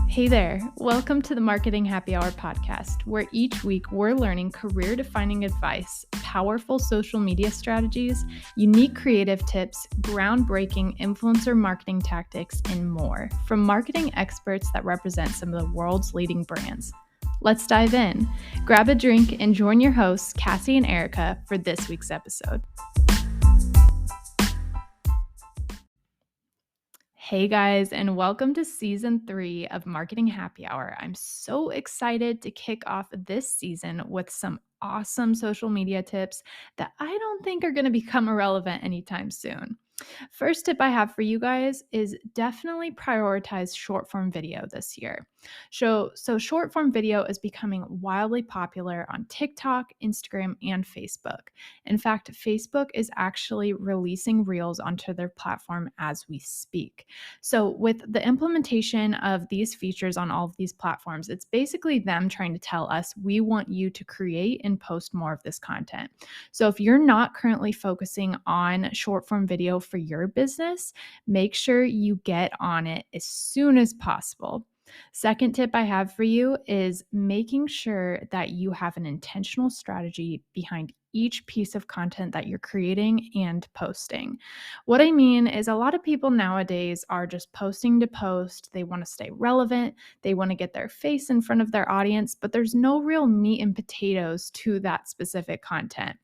Hey there, welcome to the Marketing Happy Hour podcast, where each week we're learning career-defining advice, powerful social media strategies, unique creative tips, groundbreaking influencer marketing tactics, and more from marketing experts that represent some of the world's leading brands. Let's dive in. Grab a drink and join your hosts, Cassie and Erica, for this week's episode. Hey guys, and welcome to season 3 of Marketing Happy Hour. I'm so excited to kick off this season with some awesome social media tips that I don't think are going to become irrelevant anytime soon. First tip I have for you guys is definitely prioritize short form video this year. So short form video is becoming wildly popular on TikTok, Instagram, and Facebook. In fact, Facebook is actually releasing Reels onto their platform as we speak. So with the implementation of these features on all of these platforms, it's basically them trying to tell us, we want you to create and post more of this content. So if you're not currently focusing on short form video for your business, make sure you get on it as soon as possible. Second tip I have for you is making sure that you have an intentional strategy behind each piece of content that you're creating and posting. What I mean is a lot of people nowadays are just posting to post. They want to stay relevant. They want to get their face in front of their audience, but there's no real meat and potatoes to that specific content.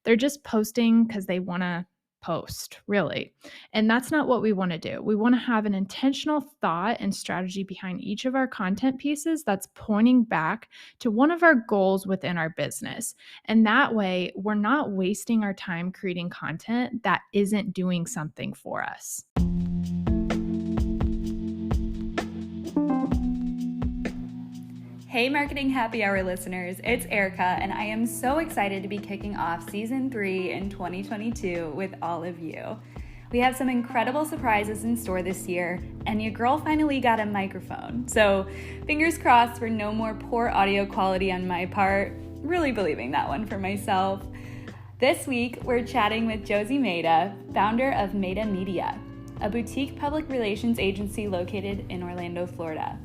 They're just posting because they want to post, really. And that's not what we want to do. We want to have an intentional thought and strategy behind each of our content pieces that's pointing back to one of our goals within our business. And that way, we're not wasting our time creating content that isn't doing something for us. Hey Marketing Happy Hour listeners, it's Erica, and I am so excited to be kicking off Season 3 in 2022 with all of you. We have some incredible surprises in store this year, and your girl finally got a microphone. So fingers crossed for no more poor audio quality on my part, really believing that one for myself. This week, we're chatting with Josie Maida, founder of Maida Media, a boutique public relations agency located in Orlando, Florida.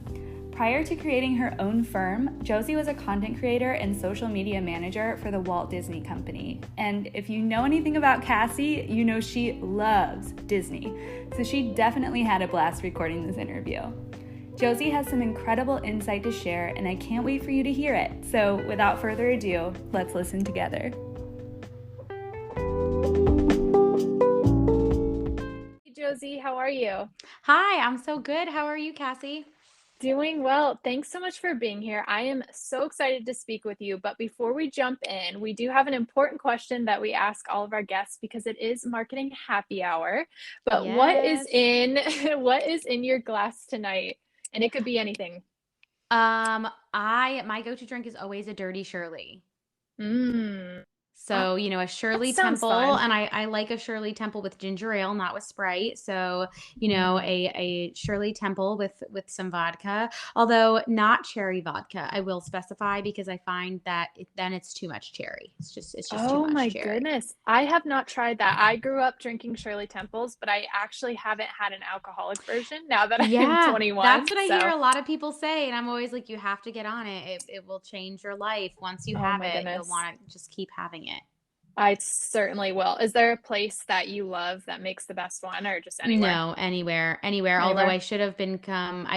Prior to creating her own firm, Josie was a content creator and social media manager for the Walt Disney Company. And if you know anything about Cassie, you know she loves Disney. So she definitely had a blast recording this interview. Josie has some incredible insight to share, and I can't wait for you to hear it. So without further ado, let's listen together. Hey Josie, how are you? Hi, I'm so good. How are you, Cassie? Doing well. Thanks so much for being here. I am so excited to speak with you. But before we jump in, we do have an important question that we ask all of our guests because it is Marketing Happy Hour. But Yes. what is in your glass tonight? And it could be anything. My go-to drink is always a Dirty Shirley. So, a Shirley sounds Temple, fun. and I like a Shirley Temple with ginger ale, not with Sprite. So, a Shirley Temple with some vodka, although not cherry vodka. I will specify because I find that then it's too much cherry. It's just too Oh much my cherry. goodness. I have not tried that. I grew up drinking Shirley Temples, but I actually haven't had an alcoholic version now that I'm Yeah, 21. that's what I hear So, a lot of people say, and I'm always like, you have to get on it. It will change your life. Once you oh have my it, you'll goodness. want to just keep having it. I certainly will. Is there a place that you love that makes the best one, or just anywhere? No, anywhere. Although I should have become,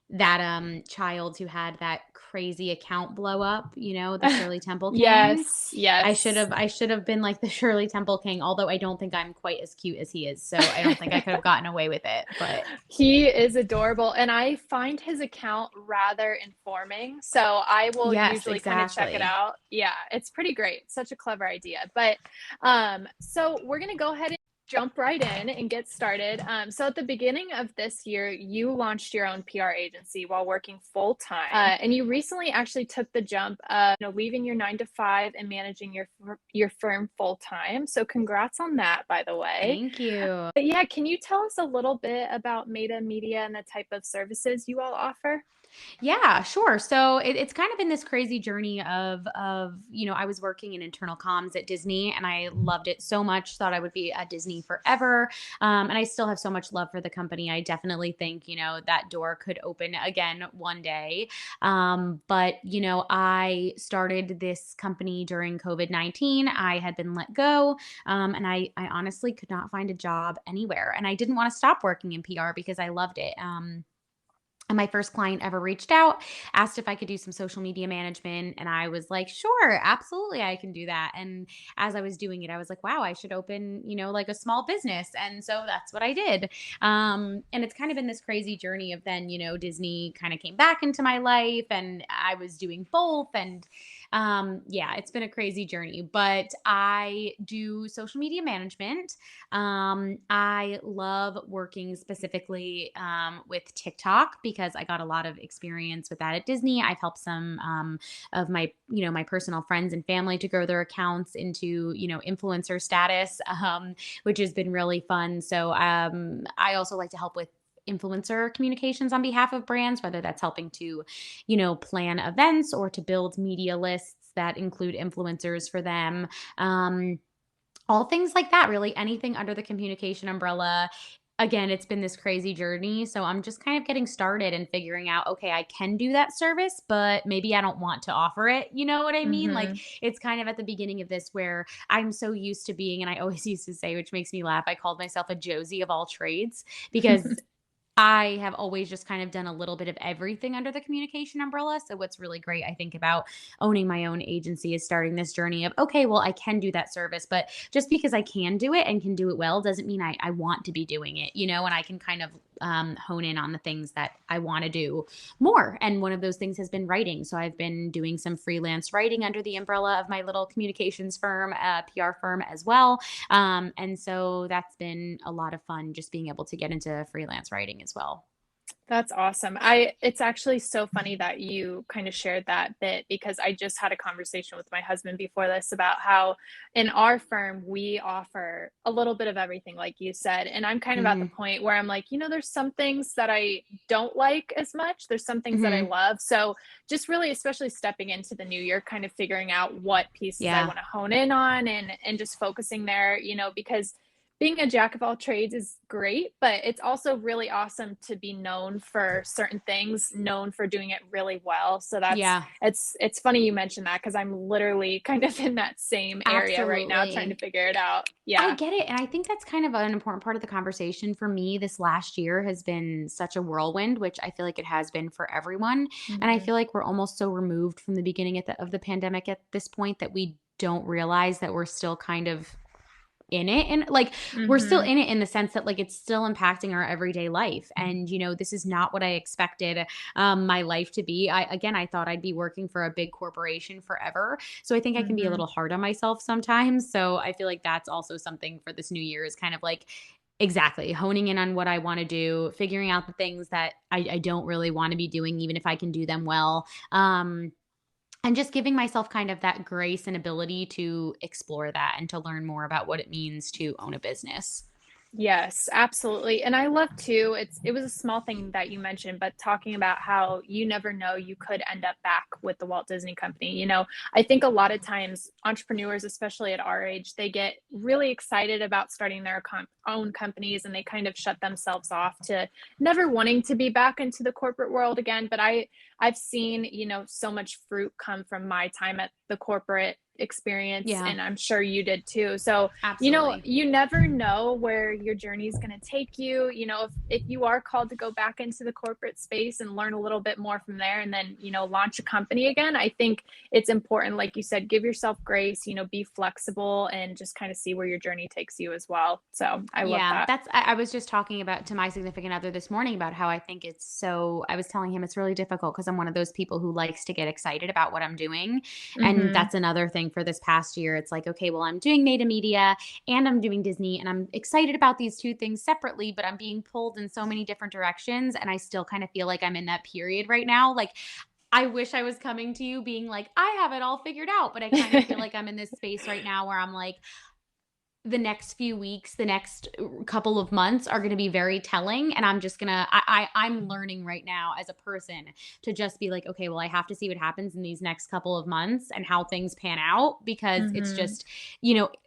that child who had that crazy account blow up, the Shirley Temple King. Yes. I should have been like the Shirley Temple King, although I don't think I'm quite as cute as he is. So I don't think I could have gotten away with it, but He is adorable, and I find his account rather informing. So I will usually kind of check it out. Yeah, it's pretty great. Such a clever idea. But so we're gonna go ahead and jump right in and get started. So at the beginning of this year, you launched your own PR agency while working full time, and you recently actually took the jump of leaving your 9 to 5 and managing your firm full time. So congrats on that, by the way. Thank you. But yeah, can you tell us a little bit about Maida Media and the type of services you all offer? Yeah, sure. So it's kind of been this crazy journey of I was working in internal comms at Disney, and I loved it so much. Thought I would be at Disney forever, and I still have so much love for the company. I definitely think that door could open again one day. But I started this company during COVID-19. I had been let go, and I honestly could not find a job anywhere, and I didn't want to stop working in PR because I loved it. And my first client ever reached out, asked if I could do some social media management. And I was like, sure, absolutely, I can do that. And as I was doing it, I was like, wow, I should open, like a small business. And so that's what I did. And it's kind of been this crazy journey of then, Disney kind of came back into my life and I was doing both. And yeah, it's been a crazy journey, but I do social media management. I love working specifically with TikTok because I got a lot of experience with that at Disney. I've helped some of my personal friends and family to grow their accounts into, influencer status, which has been really fun. So I also like to help with influencer communications on behalf of brands, whether that's helping to, plan events or to build media lists that include influencers for them. All things like that, really, anything under the communication umbrella. Again, it's been this crazy journey, so I'm just kind of getting started and figuring out, okay, I can do that service, but maybe I don't want to offer it, you know what I mean? Like, Mhm. it's kind of at the beginning of this where I'm so used to being and I always used to say, which makes me laugh, I called myself a Josie of all trades because I have always just kind of done a little bit of everything under the communication umbrella. So what's really great, I think, about owning my own agency is starting this journey of, okay, well, I can do that service, but just because I can do it and can do it well doesn't mean I want to be doing it, and I can kind of hone in on the things that I want to do more. And one of those things has been writing. So I've been doing some freelance writing under the umbrella of my little communications firm, PR firm as well. And so that's been a lot of fun just being able to get into freelance writing as well. That's awesome. It's actually so funny that you kind of shared that bit because I just had a conversation with my husband before this about how in our firm we offer a little bit of everything like you said. And I'm kind of at the Mhm. point where I'm like, there's some things that I don't like as much. There's some things that I Mhm. love. So just really especially stepping into the new year kind of figuring out what pieces I Yeah. want to hone in on and just focusing there, because being a jack of all trades is great, but it's also really awesome to be known for certain things, known for doing it really well. So that's Yeah. it's funny you mentioned that because I'm literally kind of in that same area right now trying to Absolutely. figure it out. I Yeah. get it. And I think that's kind of an important part of the conversation for me. This last year has been such a whirlwind, which I feel like it has been for everyone. And I Mhm. feel like we're almost so removed from the beginning of the pandemic at this point that we don't realize that we're still kind of in it, and like we're still Mhm. in it in the sense that like it's still impacting our everyday life. And this is not what I expected my life to be. I thought I'd be working for a big corporation forever, so I think I can be a Mhm. little hard on myself sometimes. So I feel like that's also something for this new year is kind of like exactly honing in on what I want to do, figuring out the things that I don't really want to be doing even if I can do them well. And just giving myself kind of that grace and ability to explore that and to learn more about what it means to own a business. Yes, absolutely. And I love too, it was a small thing that you mentioned, but talking about how you never know you could end up back with the Walt Disney Company. I think a lot of times entrepreneurs, especially at our age, they get really excited about starting their own companies and they kind of shut themselves off to never wanting to be back into the corporate world again. But I've seen, so much fruit come from my time at the corporate experience Yeah, and I'm sure you did too. So absolutely. you never know where your journey is going to take you. If you are called to go back into the corporate space and learn a little bit more from there and then, launch a company again, I think it's important, like you said, give yourself grace, be flexible and just kind of see where your journey takes you as well. So I love Yeah, that. I was just talking about to my significant other this morning about how I think I was telling him it's really difficult because I'm one of those people who likes to get excited about what I'm doing. And Hmm. that's another thing for this past year. It's like, okay, well, I'm doing Maida Media and I'm doing Disney and I'm excited about these two things separately, but I'm being pulled in so many different directions. And I still kind of feel like I'm in that period right now. Like, I wish I was coming to you being like, I have it all figured out, but I kind of feel like I'm in this space right now where I'm like, the next few weeks, the next couple of months are going to be very telling. And I'm just going to, I'm learning right now as a person to just be like, okay, well, I have to see what happens in these next couple of months and how things pan out, because it's Mhm. just,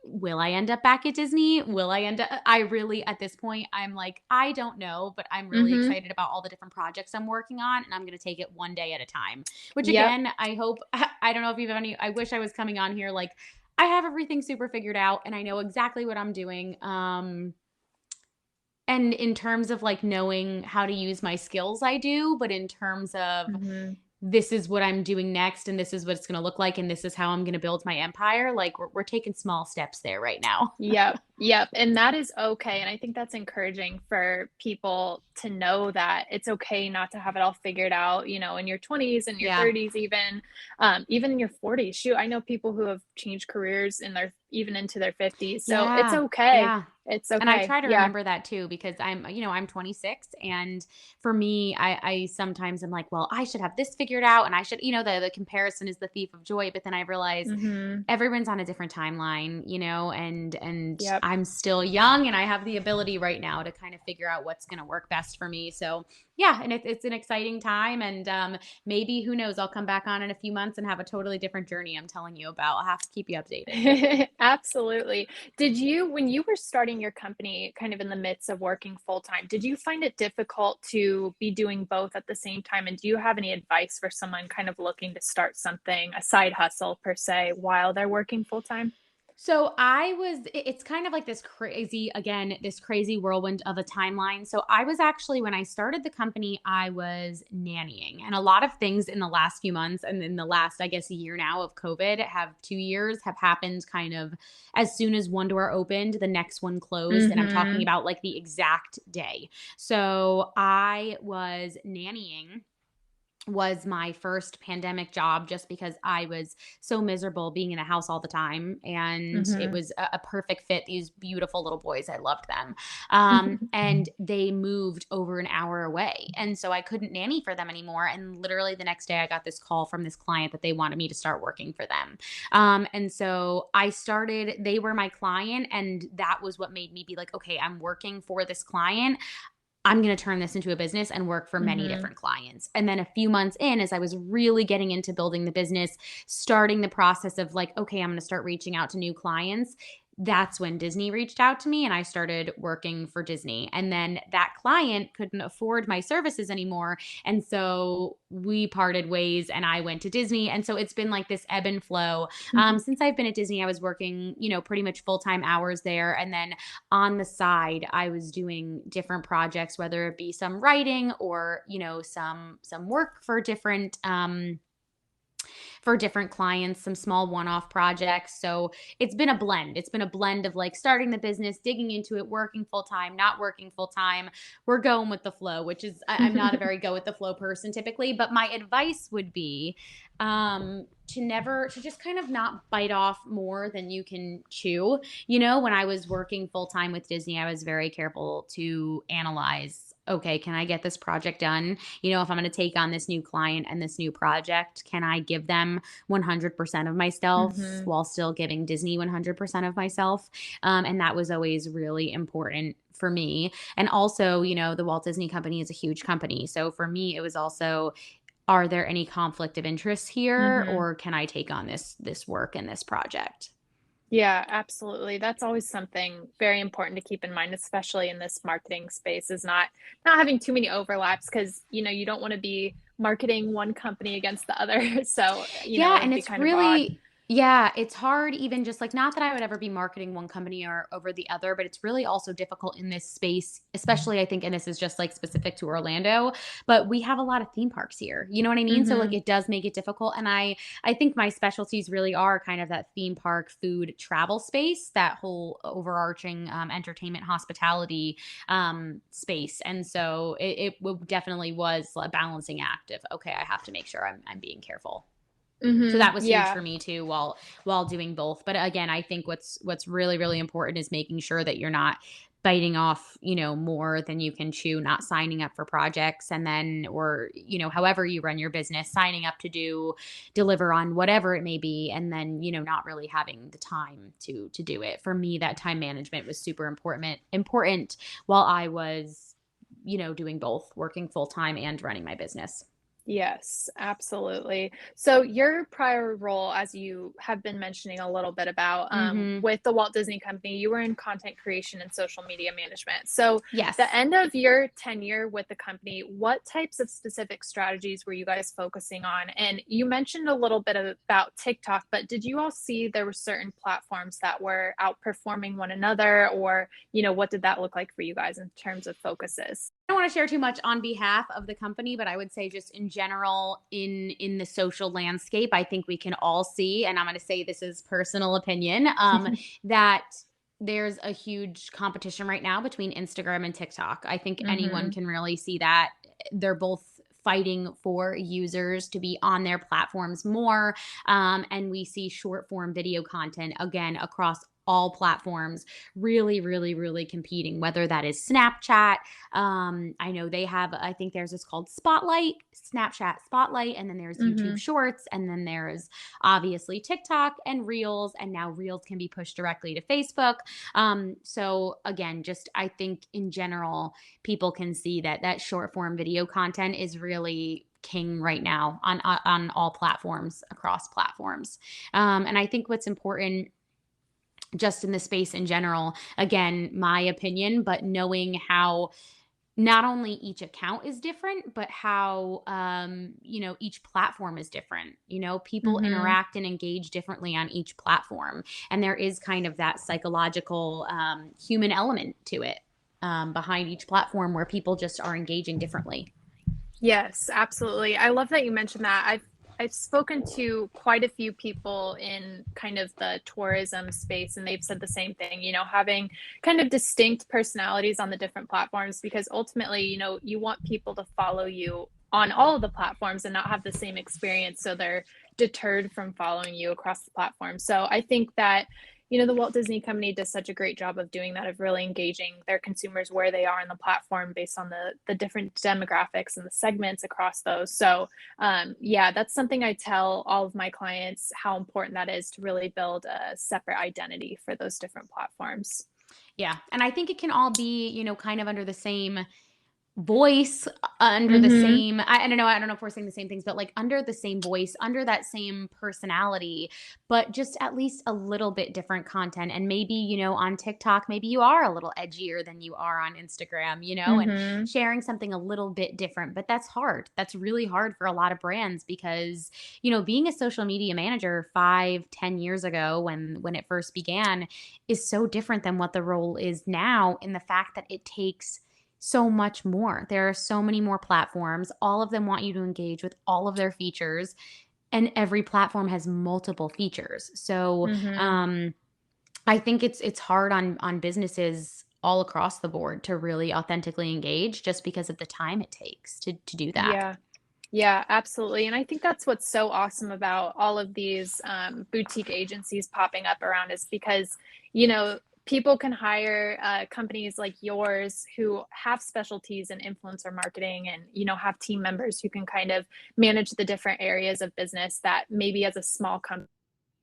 will I end up back at Disney? Will I end up, I really, at this point, I'm like, I don't know, but I'm really Mhm. excited about all the different projects I'm working on. And I'm going to take it one day at a time, which Yep. again, I hope, I don't know if you've any, I wish I was coming on here like, I have everything super figured out and I know exactly what I'm doing. And in terms of like knowing how to use my skills, I do, but in terms of Mhm. this is what I'm doing next and this is what it's going to look like and this is how I'm going to build my empire, like we're taking small steps there right now. Yep, yep, and that is okay, and I think that's encouraging for people to know that it's okay not to have it all figured out, in your 20s and your Yeah. 30s even in your 40s. Shoot, I know people who have changed careers in their even into their 50s, so it's Yeah. okay. Yeah. It's And I okay. try to Yeah. remember that too because I'm 26 and for me I sometimes am like, well, I should have this figured out and I should, the comparison is the thief of joy, but then I realize Mhm. everyone's on a different timeline, and Yep. I'm still young and I have the ability right now to kind of figure out what's going to work best for me. So, yeah, and it's an exciting time and maybe who knows, I'll come back on in a few months and have a totally different journey I'm telling you about. I'll have to keep you updated. Absolutely. Did you when you were starting your company kind of in the midst of working full time, did you find it difficult to be doing both at the same time? And do you have any advice for someone kind of looking to start something, a side hustle per se, while they're working full time? So it's kind of like this crazy, again, this crazy whirlwind of a timeline. So I was actually, when I started the company, I was nannying. And a lot of things in the last few months and in the last, I guess, year now of COVID, have 2 years have happened kind of as soon as one door opened, the next one closed. And I'm talking Mhm. about like the exact day. So I was nannying, was my first pandemic job just because I was so miserable being in the house all the time. And it Mhm. was a perfect fit. These beautiful little boys, I loved them. And they moved over an hour away. And so I couldn't nanny for them anymore. And literally the next day, I got this call from this client that they wanted me to start working for them. And so they were my client. And that was what made me be like, okay, I'm working for this client. I'm going to turn this into a business and work for many Mhm. different clients. And then a few months in, as I was really getting into building the business, starting the process of like, okay, I'm going to start reaching out to new clients. That's when Disney reached out to me and I started working for Disney. And then that client couldn't afford my services anymore. And so we parted ways and I went to Disney. And so it's been like this ebb and flow. Since I've been at Disney, I was working, pretty much full time hours there. And then on the side I was doing different projects, whether it be some writing or some work for different clients, some small one-off projects. So it's been a blend of like starting the business, digging into it, working full time, not working full time. We're going with the flow, which is I'm not a very go with the flow person typically, but my advice would be to just kind of not bite off more than you can chew. When I was working full time with Disney, I was very careful to analyze, okay, can I get this project done? If I'm going to take on this new client and this new project, can I give them 100% of myself Mhm. while still giving Disney 100% of myself? And that was always really important for me. And also, the Walt Disney Company is a huge company. So for me, it was also, are there any conflict of interest here, Mhm. or can I take on this work and this project? Yeah, absolutely. That's always something very important to keep in mind, especially in this marketing space, is not having too many overlaps because you don't want to be marketing one company against the other. So, Yeah, it'd and be it's kind of odd. really yeah, it's hard, even just like, not that I would ever be marketing one company or over the other, but it's really also difficult in this space, especially I think, and this is just like specific to Orlando, but we have a lot of theme parks here. You know what I mean? So like Mhm. it does make it difficult. And I think my specialties really are kind of that theme park, food, travel space, that whole overarching entertainment, hospitality space. And so definitely was a balancing act of, okay, I have to make sure I'm being careful. So Mhm. that was huge Yeah. for me too, while doing both. But again, I think what's really really important is making sure that you're not biting off, more than you can chew, not signing up for projects and then, or, however you run your business, signing up to deliver on whatever it may be. And then, not really having the time to do it. For me, that time management was super important while I was, doing both, working full time and running my business. Yes, absolutely. So your prior role, as you have been mentioning a little bit about, Mhm. with the Walt Disney Company, you were in content creation and social media management. So the Yes. end of your tenure with the company, what types of specific strategies were you guys focusing on? And you mentioned a little bit about TikTok, but did you all see there were certain platforms that were outperforming one another, or, what did that look like for you guys in terms of focuses? I don't want to share too much on behalf of the company, but I would say just in general in the social landscape, I think we can all see, and I'm going to say this is personal opinion, that there's a huge competition right now between Instagram and TikTok. I think anyone Mhm. can really see that. They're both fighting for users to be on their platforms more. And we see short form video content again across all platforms really, really, really competing, whether that is Snapchat. I know they have, I think there's this called Spotlight, Snapchat Spotlight, and then there's YouTube Mhm. Shorts, and then there's obviously TikTok and Reels, and now Reels can be pushed directly to Facebook. So again, just I think in general, people can see that that short form video content is really king right now on all platforms across platforms. And I think what's important just in the space in general, again, my opinion, but knowing how not only each account is different, but how, each platform is different. People Mhm. interact and engage differently on each platform. And there is kind of that psychological human element to it behind each platform where people just are engaging differently. Yes, absolutely. I love that you mentioned that. I've spoken to quite a few people in kind of the tourism space, and they've said the same thing, having kind of distinct personalities on the different platforms, because ultimately, you want people to follow you on all of the platforms and not have the same experience, so they're deterred from following you across the platform. So I think that the Walt Disney Company does such a great job of doing that, of really engaging their consumers where they are in the platform based on the different demographics and the segments across those. So, yeah, that's something I tell all of my clients, how important that is to really build a separate identity for those different platforms. Yeah. And I think it can all be, kind of under the same voice, under the Mhm. same I don't know, I don't know if we're saying the same things, but, like, under the same voice, under that same personality, but just at least a little bit different content, and maybe, on TikTok, maybe you are a little edgier than you are on Instagram, and Mhm. sharing something a little bit different, but that's hard. That's really hard for a lot of brands because, being a social media manager 5, 10 years ago when it first began is so different than what the role is now in the fact that it takes so much more. There are so many more platforms. All of them want you to engage with all of their features, and every platform has multiple features. So, Mhm. I think it's hard on businesses all across the board to really authentically engage just because of the time it takes to do that. Yeah. Yeah, absolutely. And I think that's what's so awesome about all of these boutique agencies popping up around, is because, people can hire companies like yours who have specialties in influencer marketing, and, have team members who can kind of manage the different areas of business that maybe as a small company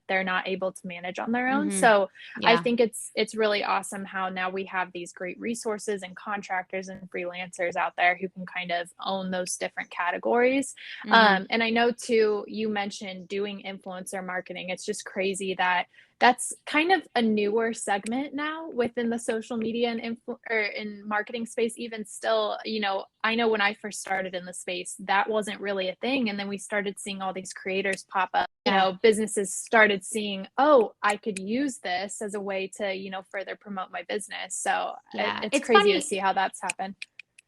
they're not able to manage on their own. Mhm. So I Yeah. think it's really awesome how now we have these great resources and contractors and freelancers out there who can kind of own those different categories. Mhm. And I know too, you mentioned doing influencer marketing. It's just crazy that that's kind of a newer segment now within the social media and or in marketing space. Even still, I know when I first started in the space, that wasn't really a thing, and then we started seeing all these creators pop up. Yeah. Businesses started seeing, oh, I could use this as a way to, further promote my business. So Yeah. it's It's crazy to funny. see how that's happened.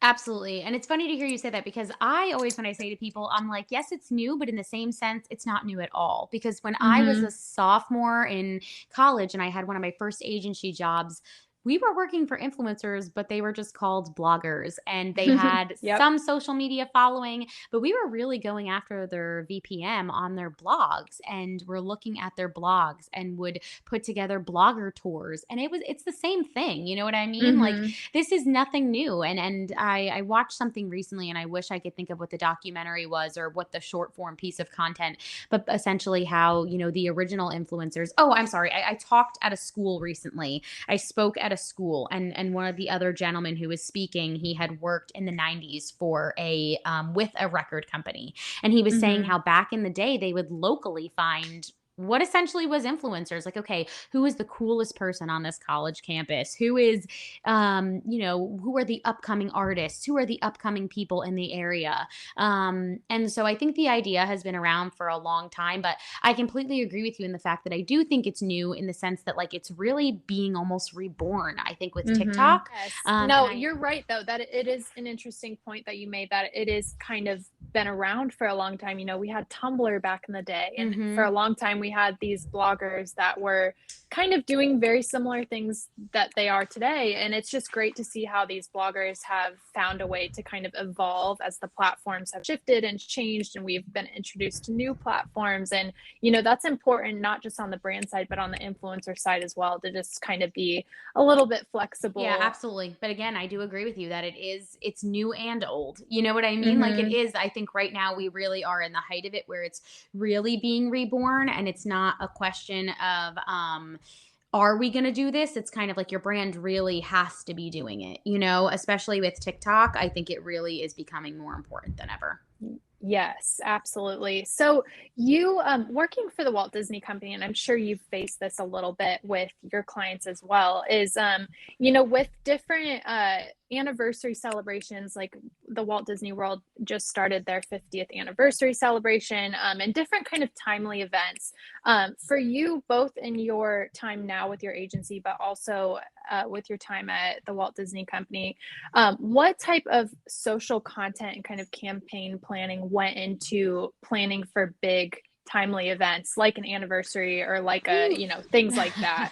Absolutely. And it's funny to hear you say that because I always, when I say to people, I'm like, yes, it's new, but in the same sense, it's not new at all. Because when I was a Mhm. sophomore in college and I had one of my first agency jobs, we were working for influencers, but they were just called bloggers, and they had Yep. some social media following, but we were really going after their VPM on their blogs, and we're looking at their blogs and would put together blogger tours. And it's the same thing. You know what I mean? Like, Mhm. this is nothing new. And I watched something recently, and I wish I could think of what the documentary was or what the short form piece of content, but essentially how, the original influencers. Oh, I'm sorry. I talked at a school recently. I spoke at a school, and one of the other gentlemen who was speaking, he had worked in the 90s for with a record company, and he was saying Mhm. how back in the day they would locally find what essentially was influencers. Like, okay, who is the coolest person on this college campus? Who is, who are the upcoming artists? Who are the upcoming people in the area? And so I think the idea has been around for a long time, but I completely agree with you in the fact that I do think it's new in the sense that, like, it's really being almost reborn, I think, with Mhm. TikTok. Yes. And No, I, you're right though, that it is an interesting point that you made, that it is kind of been around for a long time. We had Tumblr back in the day, and for a mhm. long time we had these bloggers that were kind of doing very similar things that they are today. And it's just great to see how these bloggers have found a way to kind of evolve as the platforms have shifted and changed, and we've been introduced to new platforms. And that's important, not just on the brand side, but on the influencer side as well, to just kind of be a little bit Yeah, flexible. absolutely. But again, I do agree with you that it's new and old. You know what I mean? Like, it Mhm. is, I think right now we really are in the height of it where it's really being reborn, and it's not a question of are we going to do this? It's kind of like your brand really has to be doing it, especially with TikTok. I think it really is becoming more important than ever. Yes, absolutely. So you working for the Walt Disney Company, and I'm sure you've faced this a little bit with your clients as well, is with different anniversary celebrations, like the Walt Disney World just started their 50th anniversary celebration, and different kind of timely events. For you, both in your time now with your agency, but also with your time at the Walt Disney Company, what type of social content and kind of campaign planning went into planning for big timely events like an anniversary or like Oof. things like that?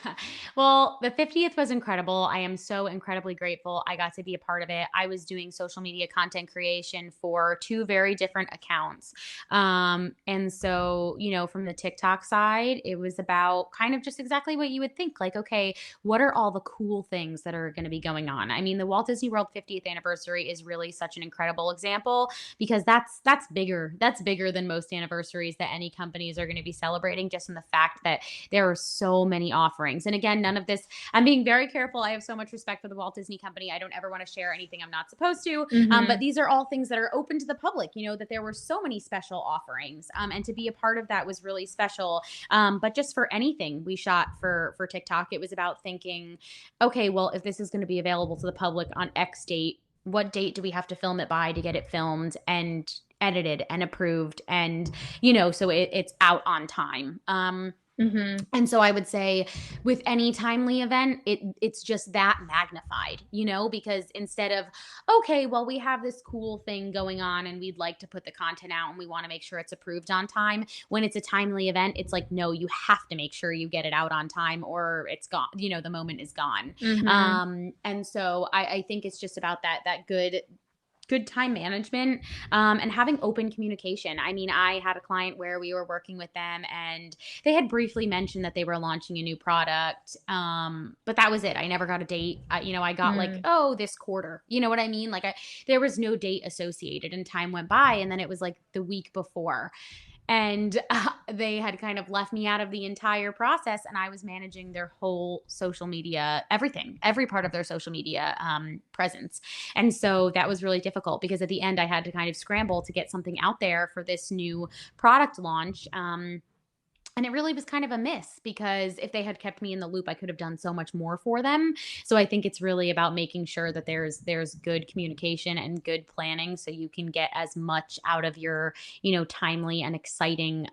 Well, the 50th was incredible. I am so incredibly grateful I got to be a part of it. I was doing social media content creation for two very different accounts. And so, from the TikTok side, it was about kind of just exactly what you would think. Like, okay, what are all the cool things that are going to be going on? I mean, the Walt Disney World 50th anniversary is really such an incredible example because that's bigger. That's bigger than most anniversaries that any companies are going to be celebrating, just in the fact that there are so many offerings. And again, none of this, I'm being very careful. I have so much respect for the Walt Disney Company. I don't ever want to share anything I'm not supposed to. But Mhm. these are all things that are open to the public, that there were so many special offerings. And to be a part of that was really special. But just for anything we shot for TikTok, it was about thinking, okay, well, if this is going to be available to the public on X date, what date do we have to film it by to get it filmed and edited and approved, and so it's out on time. Mhm. And so I would say with any timely event, it's just that magnified, because instead of, okay, well, we have this cool thing going on and we'd like to put the content out and we want to make sure it's approved on time. When it's a timely event, it's like, no, you have to make sure you get it out on time or it's gone, the moment is gone. Mhm. And so I think it's just about that good time management, and having open communication. I mean, I had a client where we were working with them and they had briefly mentioned that they were launching a new product, but that was it. I never got a date. I got like, Mm. oh, this quarter. You know what I mean? Like, there was no date associated, and time went by, and then it was like the week before, and they had kind of left me out of the entire process, and I was managing their whole social media, everything, every part of their social media presence. And so that was really difficult because at the end I had to kind of scramble to get something out there for this new product launch. And it really was kind of a miss because if they had kept me in the loop, I could have done so much more for them. So I think it's really about making sure that there's good communication and good planning so you can get as much out of your, timely and exciting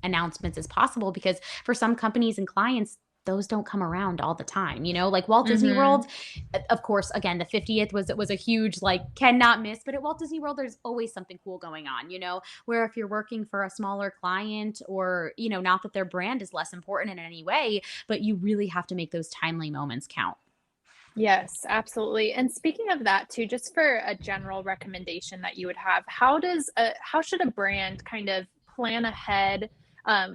announcements as possible. Because for some companies and clients, those don't come around all the time, like Walt Disney Mhm. World. Of course, again, the 50th was a huge, like, cannot miss. But at Walt Disney World, there's always something cool going on, where if you're working for a smaller client or, not that their brand is less important in any way, but you really have to make those timely moments count. Yes, absolutely. And speaking of that too, just for a general recommendation that you would have, how should a brand kind of plan ahead,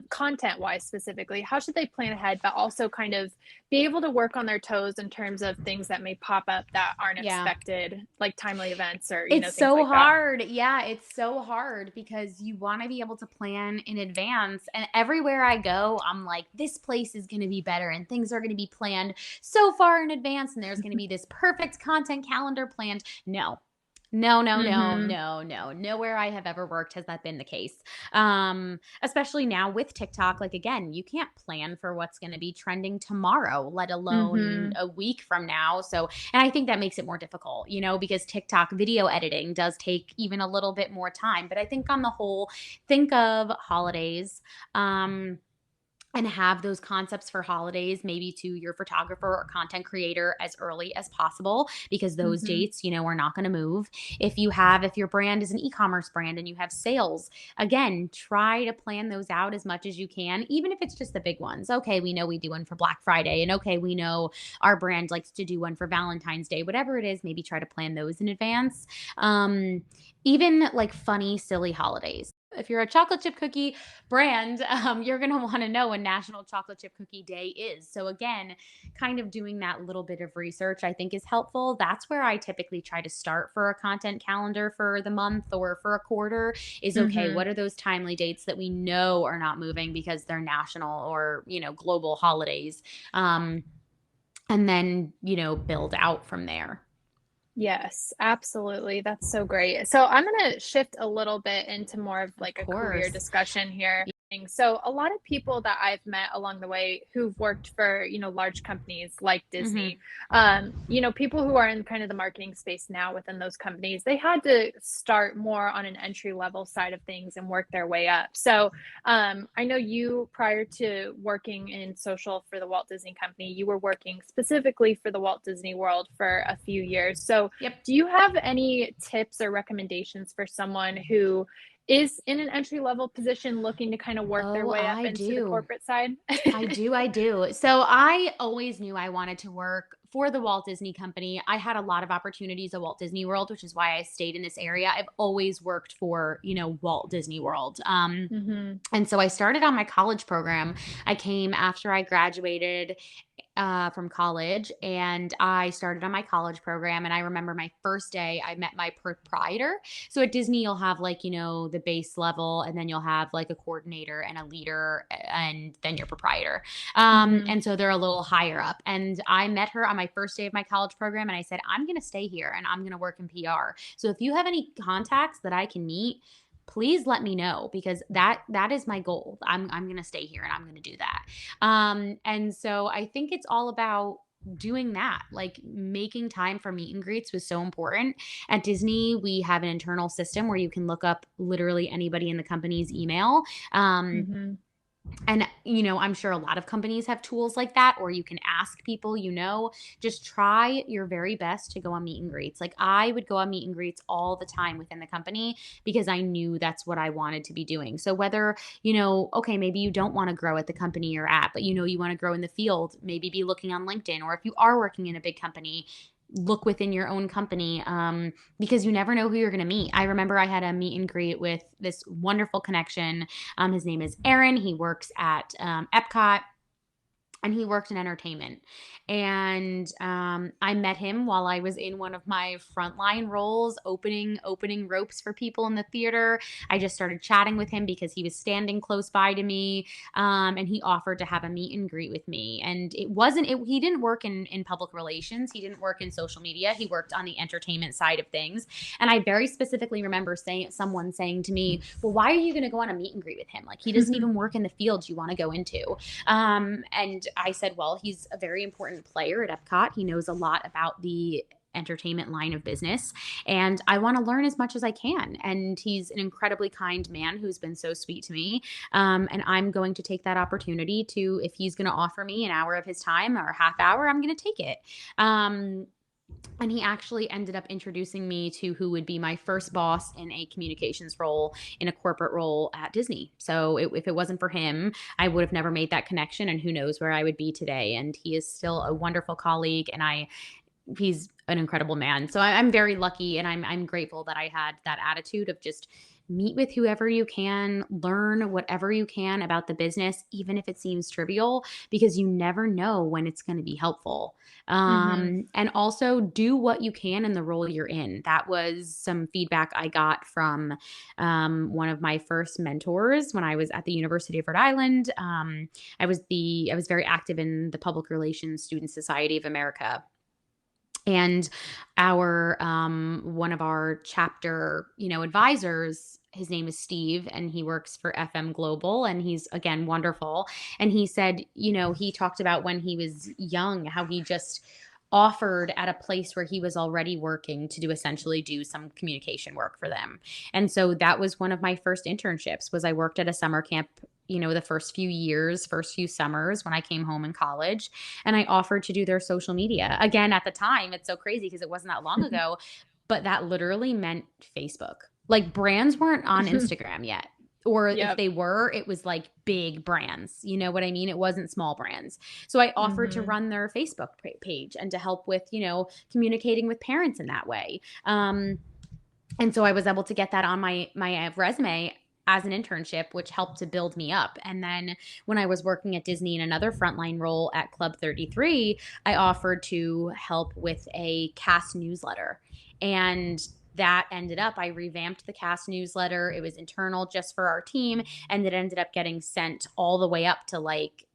content wise specifically? How should they plan ahead, but also kind of be able to work on their toes in terms of things that may pop up that aren't Yeah. expected, like timely events or, It's things so like that? hard. Yeah, it's so hard because you want to be able to plan in advance. And everywhere I go, I'm like, this place is going to be better and things are going to be planned so far in advance. And there's going to be this perfect content calendar planned. No, no, no, no, Mhm. no, no. Nowhere I have ever worked has that been the case. Especially now with TikTok. Like, again, you can't plan for what's going to be trending tomorrow, let alone Mhm. a week from now. So, and I think that makes it more difficult, because TikTok video editing does take even a little bit more time. But I think on the whole, think of holidays. And have those concepts for holidays maybe to your photographer or content creator as early as possible because those Mhm. dates, are not going to move. If your brand is an e-commerce brand and you have sales, again, try to plan those out as much as you can, even if it's just the big ones. Okay, we know we do one for Black Friday, and okay, we know our brand likes to do one for Valentine's Day. Whatever it is, maybe try to plan those in advance. Um, Even like funny, silly holidays. If you're a chocolate chip cookie brand, you're going to want to know when National Chocolate Chip Cookie Day is. So, again, kind of doing that little bit of research, I think, is helpful. That's where I typically try to start for a content calendar for the month or for a quarter is okay, Mhm. what are those timely dates that we know are not moving because they're national or, global holidays? Um, and then, build out from there. Yes, absolutely. That's so great. So I'm going to shift a little bit into more of Of like a career course. discussion here. So a lot of people that I've met along the way who've worked for, large companies like Hmm. Disney, people who are in kind of the marketing space now within those companies, they had to start more on an entry level side of things and work their way up. So I know you, prior to working in social for the Walt Disney Company, you were working specifically for the Walt Disney World for a few years. So, Yep. do you have any tips or recommendations for someone who is in an entry level position looking to kind of work their Oh, way up I into the do. corporate side? I do. So I always knew I wanted to work for the Walt Disney Company. I had a lot of opportunities at Walt Disney World, which is why I stayed in this area. I've always worked for, Walt Disney World. Hmm. And so I started on my college program. I came after I graduated from college, and I started on my college program. And I remember my first day, I met my proprietor. So at Disney, you'll have like, the base level, and then you'll have like a coordinator and a leader, and then your proprietor. Hmm. And so they're a little higher up. And I met her on my first day of my college program, and I said, I'm going to stay here and I'm going to work in PR. So if you have any contacts that I can meet, please let me know because that is my goal. I'm going to stay here and I'm going to do that. And so I think it's all about doing that. Like making time for meet and greets was so important. At Disney, we have an internal system where you can look up literally anybody in the company's email. Um, Hmm. and, I'm sure a lot of companies have tools like that, or you can ask people, just try your very best to go on meet and greets. Like I would go on meet and greets all the time within the company because I knew that's what I wanted to be doing. So whether, okay, maybe you don't want to grow at the company you're at, but you want to grow in the field, maybe be looking on LinkedIn, or if you are working in a big company, look within your own company, because you never know who you're going to meet. I remember I had a meet and greet with this wonderful connection. His name is Aaron. He works at Epcot, and he worked in entertainment. And I met him while I was in one of my frontline roles, opening ropes for people in the theater. I just started chatting with him because he was standing close by to me, and he offered to have a meet and greet with me. And it wasn't it, he didn't work in public relations. He didn't work in social media. He worked on the entertainment side of things. And I very specifically remember someone saying to me, "Well, why are you going to go on a meet and greet with him? Like he doesn't even work in the field you want to go into." And I said, well, he's a very important player at Epcot. He knows a lot about the entertainment line of business, and I want to learn as much as I can. And he's an incredibly kind man who's been so sweet to me. And I'm going to take that opportunity to, if he's going to offer me an hour of his time or a half hour, I'm going to take it. Um, and he actually ended up introducing me to who would be my first boss in a communications role, in a corporate role at Disney. So if it wasn't for him, I would have never made that connection, and who knows where I would be today. And he is still a wonderful colleague, and I he's an incredible man. So I'm very lucky, and I'm grateful that I had that attitude of just meet with whoever you can, learn whatever you can about the business, even if it seems trivial, because you never know when it's going to be helpful. Mhm. And also do what you can in the role you're in. That was some feedback I got from one of my first mentors when I was at the University of Rhode Island. I was very active in the Public Relations Student Society of America, and our one of our chapter, advisors, his name is Steve, and he works for FM Global, and he's, again, wonderful. And he said, he talked about when he was young, how he just offered at a place where he was already working to essentially do some communication work for them. And so that was one of my first internships. Was I worked at a summer camp, the first few years, first few summers when I came home in college, and I offered to do their social media. Again, at the time, it's so crazy because it wasn't that long ago, but that literally meant Facebook. Like, brands weren't on Instagram yet. Or if Yep. they were, it was like big brands. You know what I mean? It wasn't small brands. So I offered to Mhm. run their Facebook page and to help with, communicating with parents in that way. And so I was able to get that on my resume as an internship, which helped to build me up. And then when I was working at Disney in another frontline role at Club 33, I offered to help with a cast newsletter. And that ended up, I revamped the cast newsletter. It was internal just for our team. And it ended up getting sent all the way up to like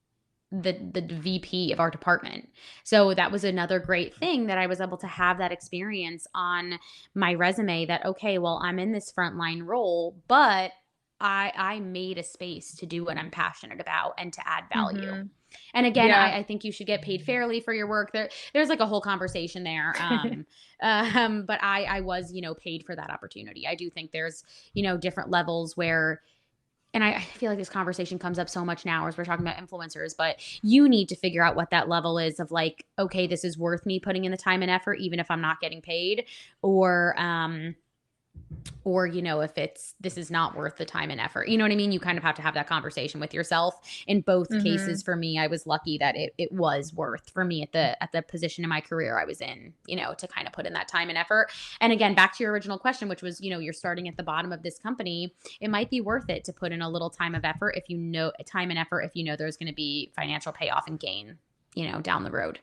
the VP of our department. So that was another great thing, that I was able to have that experience on my resume, that, okay, well, I'm in this frontline role, but I made a space to do what I'm passionate about and to add value. Mhm. And again, Yeah. I think you should get paid fairly for your work. There's like a whole conversation there. But I was, paid for that opportunity. I do think there's, different levels where, and I feel like this conversation comes up so much now as we're talking about influencers, but you need to figure out what that level is of like, okay, this is worth me putting in the time and effort, even if I'm not getting paid, or, if this is not worth the time and effort. You know what I mean? You kind of have to have that conversation with yourself. In both cases, Mhm. for me, I was lucky that it was worth for me at the position in my career I was in, to kind of put in that time and effort. And again, back to your original question, which was, you're starting at the bottom of this company. It might be worth it to put in a little time of effort, if you know time and effort, if you know there's going to be financial payoff and gain, down the road.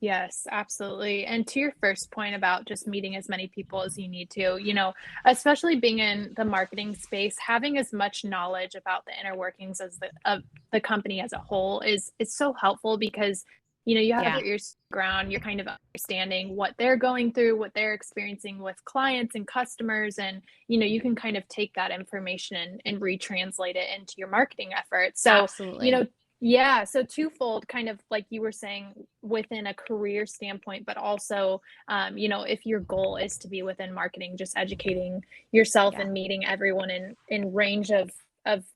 Yes, absolutely. And to your first point about just meeting as many people as you need to, especially being in the marketing space, having as much knowledge about the inner workings as of the company as a whole is so helpful because you have Yeah. your ears to the ground, you're kind of understanding what they're going through, what they're experiencing with clients and customers, and you can kind of take that information and retranslate it into your marketing efforts. So, you Absolutely. know, yeah, so twofold, kind of like you were saying, within a career standpoint, but also, if your goal is to be within marketing, just educating yourself Yeah. and meeting everyone in range of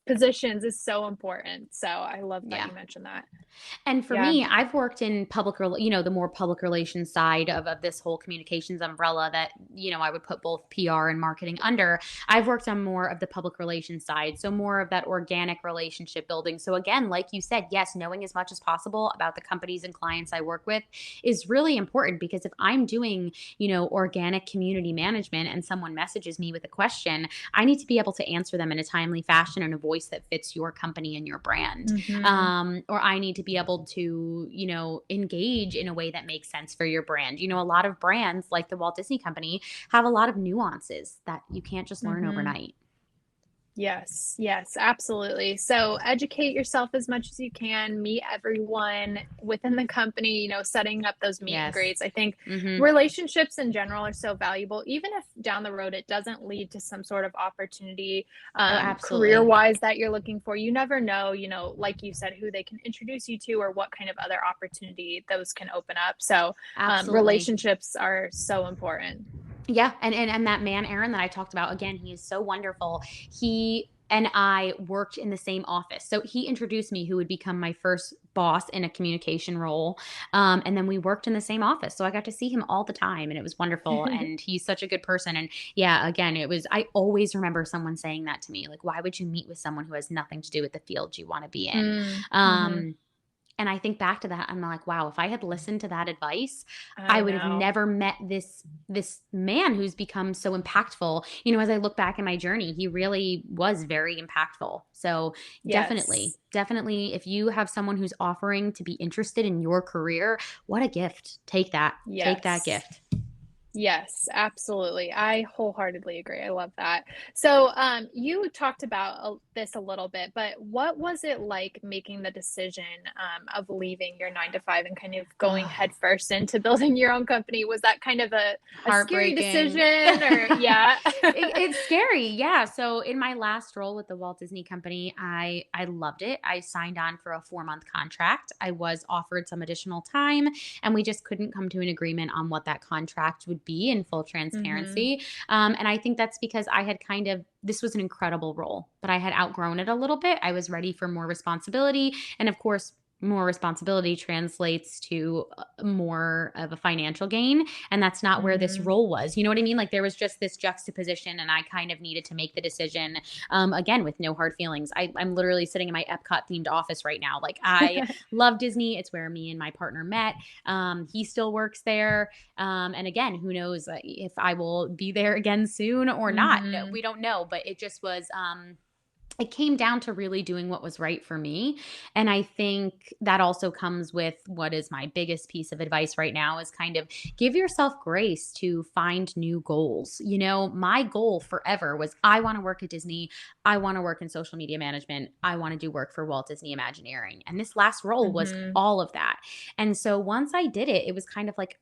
positions is so important. So I love that Yeah. you mentioned that. And for Yeah. me, I've worked in the more public relations side of this whole communications umbrella that, I would put both PR and marketing under. I've worked on more of the public relations side. So more of that organic relationship building. So again, like you said, yes, knowing as much as possible about the companies and clients I work with is really important, because if I'm doing, organic community management and someone messages me with a question, I need to be able to answer them in a timely fashion in a voice that fits your company and your brand. Mhm. Or I need to be able to, engage in a way that makes sense for your brand. A lot of brands like the Walt Disney Company have a lot of nuances that you can't just learn Mhm. overnight. Yes, yes, absolutely. So educate yourself as much as you can, meet everyone within the company, setting up those meet and Yes. greets. I think Mhm. relationships in general are so valuable, even if down the road it doesn't lead to some sort of opportunity, Oh, career absolutely. wise that you're looking for. You never know, like you said, who they can introduce you to or what kind of other opportunity those can open up. So Absolutely. relationships are so important. Yeah, and that man, Aaron, that I talked about, again, he is so wonderful. He and I worked in the same office. So he introduced me who would become my first boss in a communication role. And then we worked in the same office. So I got to see him all the time, and it was wonderful. And he's such a good person. And yeah, again, I always remember someone saying that to me, like, why would you meet with someone who has nothing to do with the field you want to be in? Mm, mhm. Um, And I think back to that, I'm like, wow, if I had listened to that advice, I I would have know. never met this man who's become so impactful. You know, as I look back in my journey, he really was very impactful. So definitely, Yes. definitely, if you have someone who's offering to be interested in your career, what a gift. Take that. Take that Yes. gift. Yes, absolutely. I wholeheartedly agree. I love that. So, you talked about this a little bit, but what was it like making the decision of leaving your 9 to 5 and kind of going Oh, headfirst into building your own company? Was that kind of a scary heartbreaking. decision, or yeah? It's scary, yeah. So in my last role with the Walt Disney Company, I loved it. I signed on for a 4-month contract. I was offered some additional time, and we just couldn't come to an agreement on what that contract would be in full Hmm. transparency. And I think that's because I had kind of this was an incredible role, but I had outgrown it a little bit. I was ready for more responsibility, and of course, more responsibility translates to more of a financial gain, and that's not where this Hmm. role was. You know what I mean? Like there was just this juxtaposition, and I kind of needed to make the decision, again, with no hard feelings. I'm literally sitting in my Epcot themed office right now. Like I love Disney. It's where me and my partner met. He still works there. And again, who knows if I will be there again soon or not. No, Hmm. we don't know, but it just was, it came down to really doing what was right for me. And I think that also comes with what is my biggest piece of advice right now is kind of give yourself grace to find new goals. You know, my goal forever was I want to work at Disney. I want to work in social media management. I want to do work for Walt Disney Imagineering. And this last role was Hmm. all of that. And so once I did it, it was kind of like,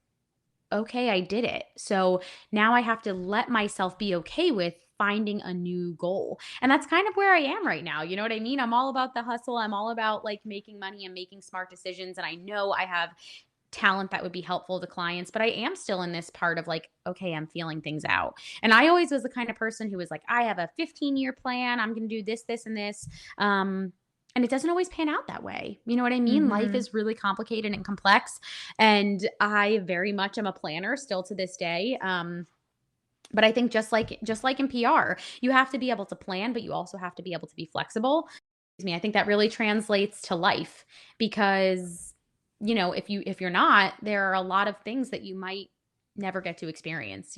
okay, I did it. So now I have to let myself be okay with finding a new goal. And that's kind of where I am right now. You know what I mean? I'm all about the hustle. I'm all about like making money and making smart decisions. And I know I have talent that would be helpful to clients, but I am still in this part of like, okay, I'm feeling things out. And I always was the kind of person who was like, I have a 15-year plan. I'm going to do this, this, and this. And it doesn't always pan out that way. You know what I mean? Life Hmm. is really complicated and complex. And I very much am a planner still to this day. But I think just like in PR, you have to be able to plan, but you also have to be able to be flexible. Excuse me. I think that really translates to life because if you're not, there are a lot of things that you might never get to experience.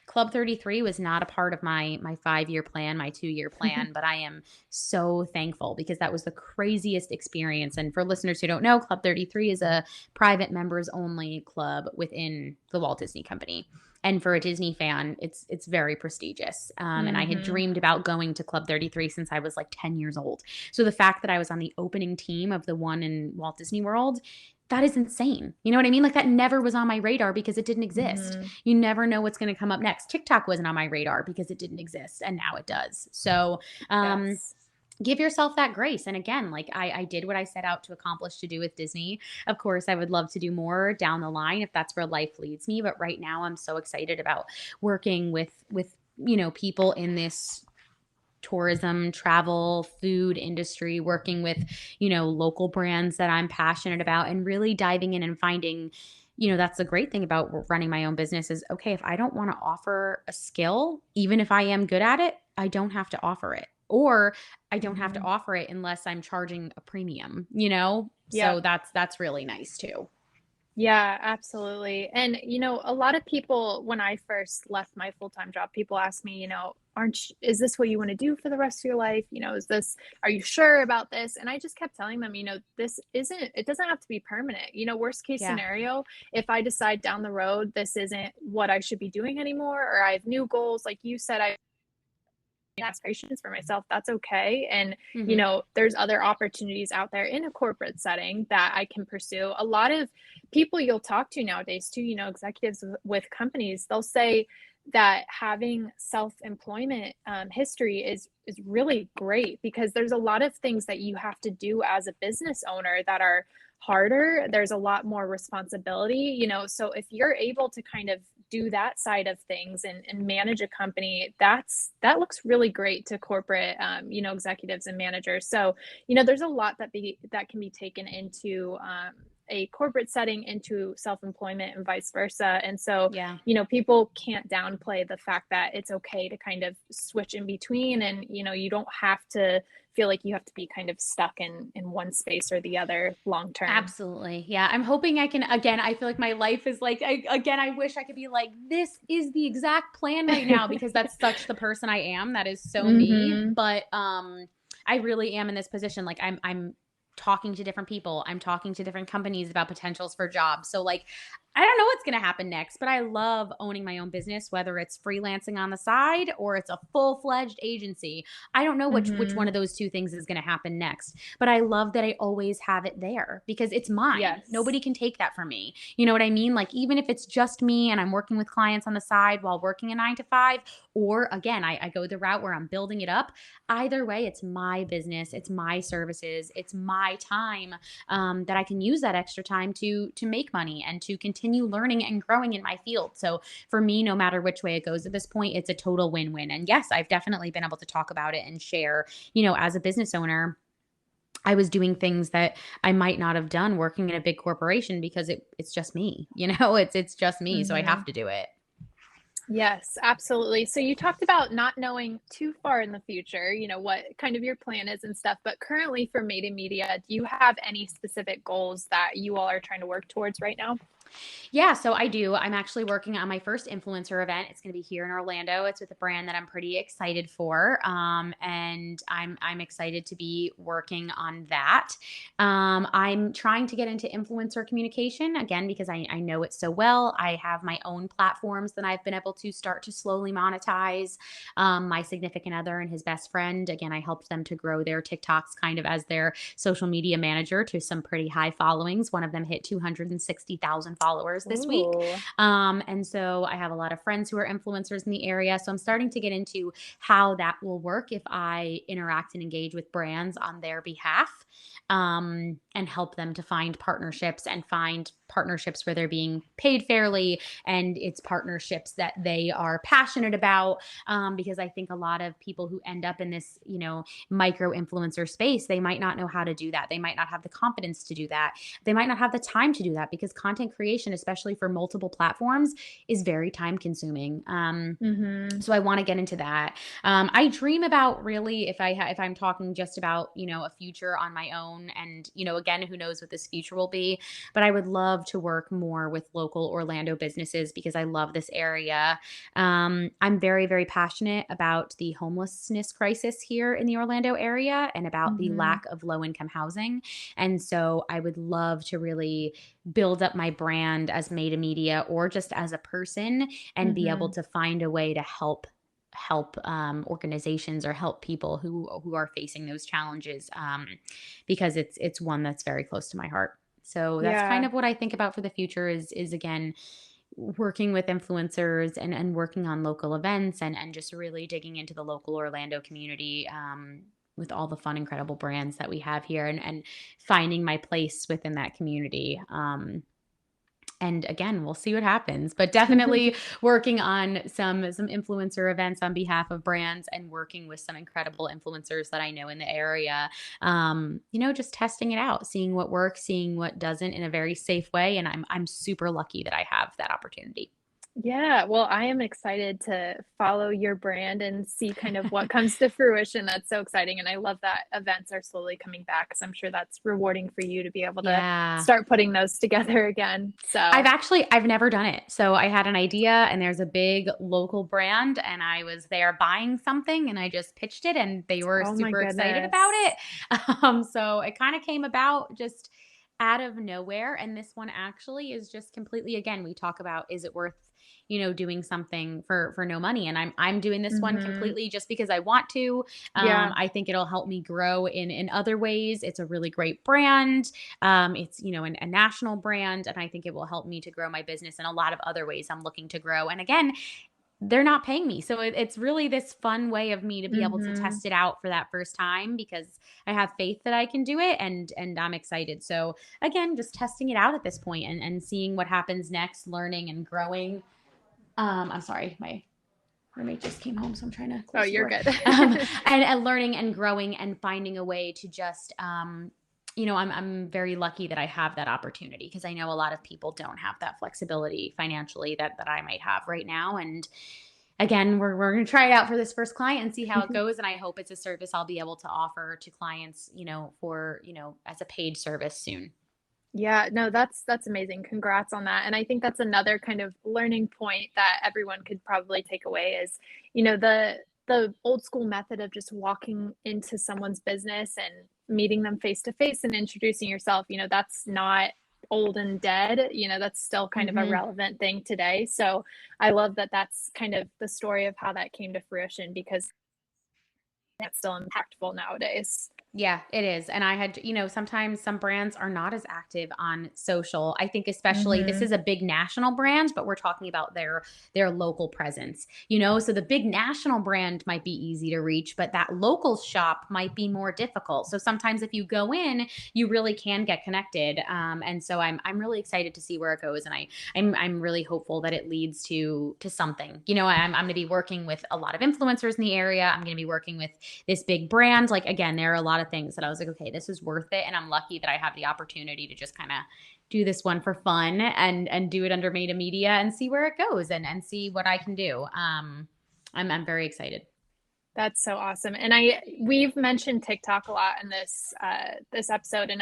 Club 33 was not a part of my 5-year plan, my 2-year plan, but I am so thankful because that was the craziest experience. And for listeners who don't know, Club 33 is a private members only club within the Walt Disney Company. And for a Disney fan, it's very prestigious. And I had Hmm. dreamed about going to Club 33 since I was like 10 years old. So the fact that I was on the opening team of the one in Walt Disney World, that is insane. You know what I mean? Like that never was on my radar because it didn't exist. Hmm. You never know what's going to come up next. TikTok wasn't on my radar because it didn't exist, and now it does. So, um, Yes. give yourself that grace. And again, like I did what I set out to accomplish to do with Disney. Of course, I would love to do more down the line if that's where life leads me. But right now I'm so excited about working with people in this tourism, travel, food industry, working with, local brands that I'm passionate about and really diving in and finding, that's the great thing about running my own business is okay, if I don't want to offer a skill, even if I am good at it, I don't have to offer it. Or I don't have to Hmm. offer it unless I'm charging a premium. So Yep. that's really nice too. Yeah, absolutely. And, a lot of people, when I first left my full-time job, people ask me, is this what you want to do for the rest of your life? Are you sure about this? And I just kept telling them, it doesn't have to be permanent. Worst case Yeah. scenario, if I decide down the road, this isn't what I should be doing anymore, or I have new goals, like you said, I aspirations for myself, that's okay. And, Mhm. there's other opportunities out there in a corporate setting that I can pursue. A lot of people you'll talk to nowadays, too, executives with companies, they'll say that having self-employment history is really great because there's a lot of things that you have to do as a business owner that are harder. There's a lot more responsibility, so if you're able to kind of do that side of things and manage a company, that looks really great to corporate, executives and managers. So, there's a lot that can be taken into a corporate setting into self-employment and vice versa. And so, Yeah. people can't downplay the fact that it's okay to kind of switch in between, and, you don't have to feel like you have to be kind of stuck in one space or the other long term. Absolutely. Yeah. I'm hoping I can, again, I feel like my life is like, I wish I could be like, this is the exact plan right now, because that's such the person I am. That is so me. Mhm. But, I really am in this position. Like I'm talking to different people. I'm talking to different companies about potentials for jobs. So like, I don't know what's going to happen next, but I love owning my own business, whether it's freelancing on the side or it's a full-fledged agency. I don't know which one Mhm. of those two things is going to happen next, but I love that I always have it there because it's mine. Yes. Nobody can take that from me. You know what I mean? Like even if it's just me and I'm working with clients on the side while working a 9 to 5, or again, I go the route where I'm building it up. Either way, it's my business, it's my services, it's my time, that I can use that extra time to make money and to continue learning and growing in my field. So for me, no matter which way it goes at this point, it's a total win-win. And yes, I've definitely been able to talk about it and share, as a business owner, I was doing things that I might not have done working in a big corporation because it's just me, it's just me. So I have Mhm. to do it. Yes, absolutely. So you talked about not knowing too far in the future, what kind of your plan is and stuff, but currently for Maida Media, do you have any specific goals that you all are trying to work towards right now? Yeah, so I do. I'm actually working on my first influencer event. It's going to be here in Orlando. It's with a brand that I'm pretty excited for, and I'm excited to be working on that. I'm trying to get into influencer communication again because I know it so well. I have my own platforms that I've been able to start to slowly monetize. My significant other and his best friend, again, I helped them to grow their TikToks kind of as their social media manager to some pretty high followings. One of them hit 260,000 followers this week. Ooh. And so I have a lot of friends who are influencers in the area. So I'm starting to get into how that will work if I interact and engage with brands on their behalf, and help them to find partnerships and find partnerships where they're being paid fairly and it's partnerships that they are passionate about. Because I think a lot of people who end up in this, micro influencer space, they might not know how to do that. They might not have the confidence to do that. They might not have the time to do that because content creation, especially for multiple platforms, is very time consuming. Mhm. So I want to get into that. I dream about really if I'm talking just about a future on my own, and again, who knows what this future will be, but I would love to work more with local Orlando businesses because I love this area. I'm very very passionate about the homelessness crisis here in the Orlando area and about the Mhm. lack of low income housing, and so I would love to really build up my brand as Made Media or just as a person and be able Mhm. to find a way to help organizations or help people who are facing those challenges, because it's one that's very close to my heart. So that's kind Yeah. of what I think about for the future is again working with influencers and working on local events and just really digging into the local Orlando community, with all the fun incredible brands that we have here and finding my place within that community. And again, we'll see what happens, but definitely working on some influencer events on behalf of brands and working with some incredible influencers that I know in the area. Just testing it out, seeing what works, seeing what doesn't in a very safe way. And I'm super lucky that I have that opportunity. Yeah, well, I am excited to follow your brand and see kind of what comes to fruition. That's so exciting, and I love that events are slowly coming back because I'm sure that's rewarding for you to be able to Yeah. start putting those together again. So, I've never done it. So I had an idea and there's a big local brand and I was there buying something and I just pitched it and they were oh my super excited about it. goodness. So it kind of came about just out of nowhere. And this one actually is just completely, again, we talk about, is it worth, doing something for no money? And I'm doing this one Mhm. completely just because I want to. Yeah. I think it'll help me grow in other ways. It's a really great brand. It's, a national brand, and I think it will help me to grow my business in a lot of other ways I'm looking to grow. And again, they're not paying me. So it's really this fun way of me to be able to Mhm. test it out for that first time because I have faith that I can do it and I'm excited. So again, just testing it out at this point and seeing what happens next, learning and growing. I'm sorry, my roommate just came home, so I'm trying to Oh, close the you're door. good. And learning and growing and finding a way to just I'm very lucky that I have that opportunity because I know a lot of people don't have that flexibility financially that I might have right now. And again, we're going to try it out for this first client and see how it goes. And I hope it's a service I'll be able to offer to clients, for, as a paid service soon. Yeah, no, that's amazing. Congrats on that. And I think that's another kind of learning point that everyone could probably take away is, the old school method of just walking into someone's business and meeting them face to face and introducing yourself, that's not old and dead. That's still kind of a Hmm. relevant thing today. So I love that that's kind of the story of how that came to fruition because that's still impactful nowadays. Yeah, it is. And I had, sometimes some brands are not as active on social. I think especially this Mhm. is a big national brand, but we're talking about their local presence. So the big national brand might be easy to reach, but that local shop might be more difficult. So sometimes if you go in, you really can get connected. And so I'm really excited to see where it goes, and I'm really hopeful that it leads to something. I'm going to be working with a lot of influencers in the area. I'm going to be working with this big brand. Like, again, there are a lot of things that I was like, okay, this is worth it. And I'm lucky that I have the opportunity to just kind of do this one for fun and do it under Maida Media and see where it goes and see what I can do. I'm very excited. That's so awesome. And we've mentioned TikTok a lot in this episode, and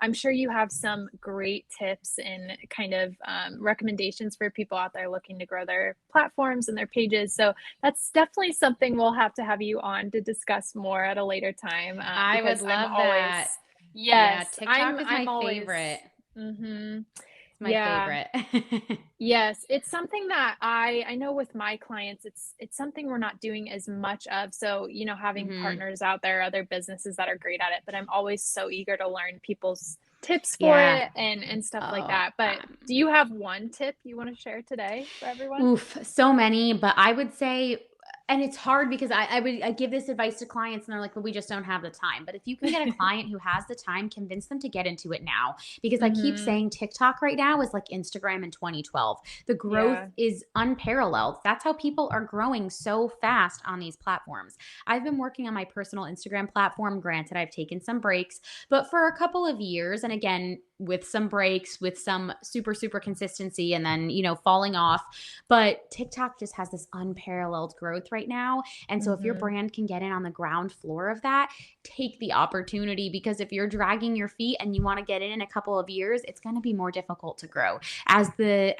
I'm sure you have some great tips and kind of recommendations for people out there looking to grow their platforms and their pages. So that's definitely something we'll have to have you on to discuss more at a later time I would because I'm love that. always Yeah, yes, TikTok is I'm my always favorite. mm-hmm. It's my Yeah. favorite. Yes, it's something that I know with my clients, it's something we're not doing as much of. So, having Hmm. partners out there, other businesses that are great at it, but I'm always so eager to learn people's tips for Yeah. it and stuff like Oh, that. But do you have one tip you want to share today for everyone? oof, so many, but I would say, and it's hard because I give this advice to clients and they're like, well, we just don't have the time. But if you can get a client who has the time, convince them to get into it now. Because I keep Mhm. saying TikTok right now is like Instagram in 2012. The growth Yeah. is unparalleled. That's how people are growing so fast on these platforms. I've been working on my personal Instagram platform. Granted, I've taken some breaks, but for a couple of years, and again, with some breaks, with some super, super consistency, and then, falling off. But TikTok just has this unparalleled growth right now. And so if your Mhm. brand can get in on the ground floor of that, take the opportunity, because if you're dragging your feet and you want to get in a couple of years, it's going to be more difficult to grow. As the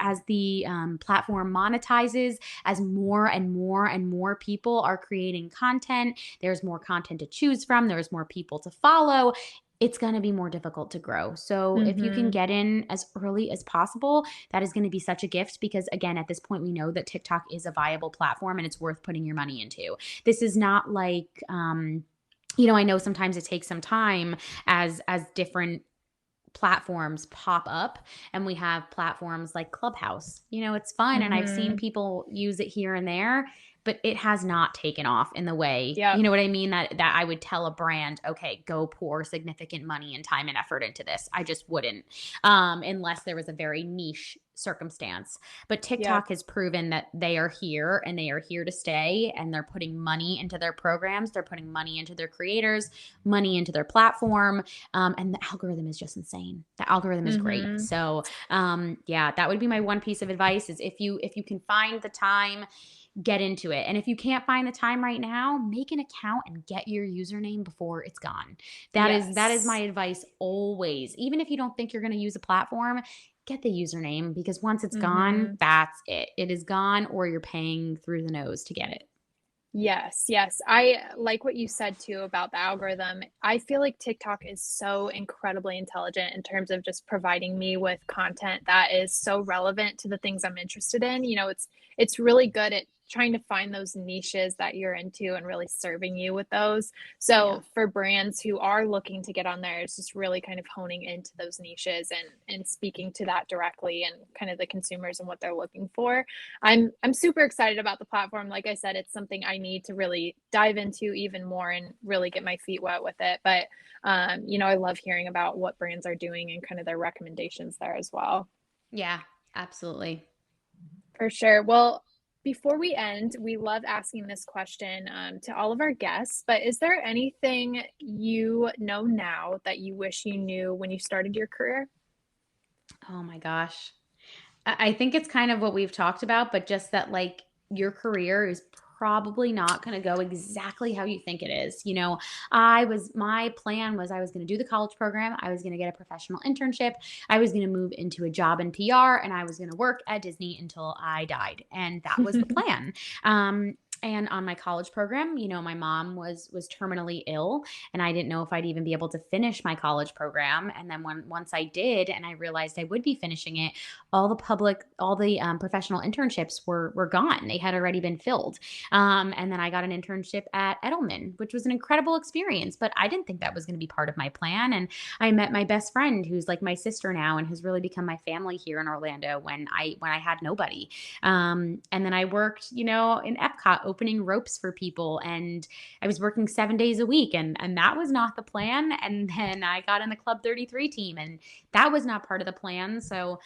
platform monetizes, as more and more and more people are creating content, there's more content to choose from, there's more people to follow, it's going to be more difficult to grow. So if you can Mhm. get in as early as possible, that is going to be such a gift, because again, at this point we know that TikTok is a viable platform and it's worth putting your money into. This is not like I know sometimes it takes some time as different platforms pop up, and we have platforms like Clubhouse. It's fun and I've seen Mhm. people use it here and there, but it has not taken off in the way, you Yep. know what I mean, that I would tell a brand, okay, go pour significant money and time and effort into this. I just wouldn't, unless there was a very niche circumstance. But Yep. TikTok has proven that they are here and they are here to stay, and they're putting money into their programs, they're putting money into their creators, money into their platform, and the algorithm is just insane. The algorithm is great. Mhm. So yeah, that would be my one piece of advice: is if you can find the time, get into it. And if you can't find the time right now, make an account and get your username before it's gone. That is my Yes. advice always. Even if you don't think you're going to use a platform, get the username, because once it's gone, Mhm. that's it. It is gone, or you're paying through the nose to get it. Yes, yes. I like what you said too about the algorithm. I feel like TikTok is so incredibly intelligent in terms of just providing me with content that is so relevant to the things I'm interested in. It's really good at trying to find those niches that you're into and really serving you with those. Yeah. So for brands who are looking to get on there, it's just really kind of honing into those niches and speaking to that directly and kind of the consumers and what they're looking for. I'm super excited about the platform. Like I said, it's something I need to really dive into even more and really get my feet wet with it. But I love hearing about what brands are doing and kind of their recommendations there as well. Yeah, absolutely. For sure. Well, before we end, we love asking this question to all of our guests, but is there anything you know now that you wish you knew when you started your career? Oh my gosh. I think it's kind of what we've talked about, but just that like your career is probably not going to go exactly how you think it is. My plan was I was going to do the college program, I was going to get a professional internship, I was going to move into a job in PR, and I was going to work at Disney until I died. And that was the plan. And on my college program, my mom was terminally ill, and I didn't know if I'd even be able to finish my college program. And then once I did, and I realized I would be finishing it, all the professional internships were gone. They had already been filled. And then I got an internship at Edelman, which was an incredible experience, but I didn't think that was going to be part of my plan. And I met my best friend, who's like my sister now, and has really become my family here in Orlando when I had nobody. And then I worked, in Epcot opening ropes for people, and I was working 7 days a week, and that was not the plan. And then I got in the Club 33 team, and that was not part of the plan. So,